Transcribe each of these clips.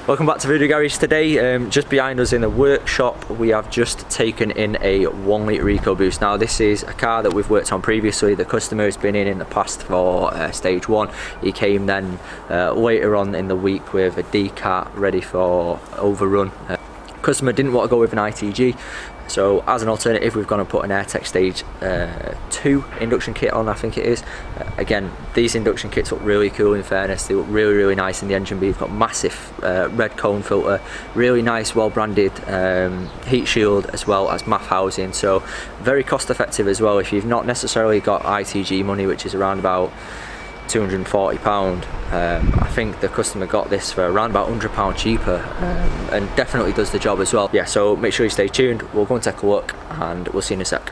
Welcome back to VUDU Garage. Today, just behind us in the workshop, we have just taken in a 1 litre EcoBoost. Now this is a car that we've worked on previously. The customer has been in the past for Stage 1. He came then later on in the week with a decat ready for overrun. Customer didn't want to go with an ITG, so as an alternative we've gone and put an Airtec Stage 2 induction kit on, I think it is. Again, these induction kits look really cool, in fairness. They look really nice in the engine bay. You've got massive red cone filter, really nice, well branded heat shield, as well as MAF housing, so very cost effective as well. If you've not necessarily got ITG money, which is around about £240, I think the customer got this for around about £100 cheaper, and definitely does the job as well. Yeah, so make sure you stay tuned. We'll go and take a look and we'll see you in a sec.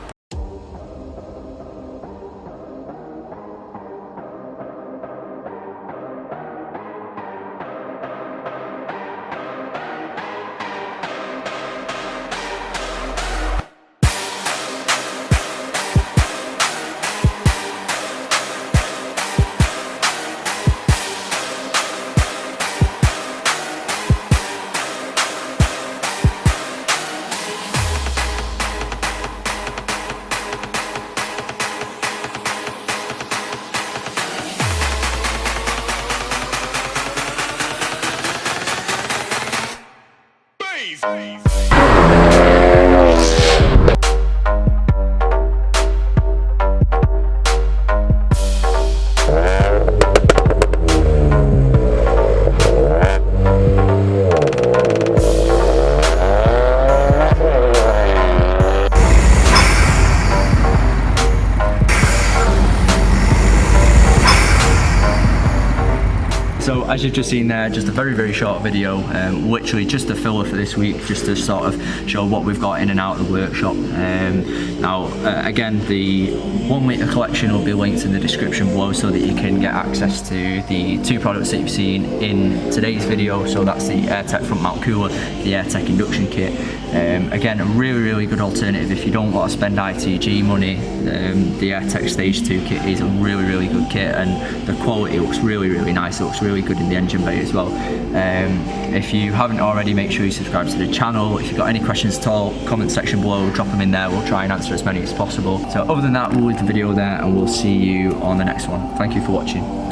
So as you've just seen there, just a very short video, literally just a filler for this week, just to sort of show what we've got in and out of the workshop. Now again, the 1 litre collection will be linked in the description below so that you can get access to the two products that you've seen in today's video. So that's the Airtec front mount cooler, the Airtec Induction kit. Again, a really good alternative if you don't want to spend ITG money. The Airtec Stage 2 kit is a really good kit, and the quality looks really nice. It looks really good in the engine bay as well. If you haven't already, make sure you subscribe to the channel. If you've got any questions at all, comment section below, drop them in there. We'll try and answer as many as possible. So other than that, we'll leave the video there and we'll see you on the next one. Thank you for watching.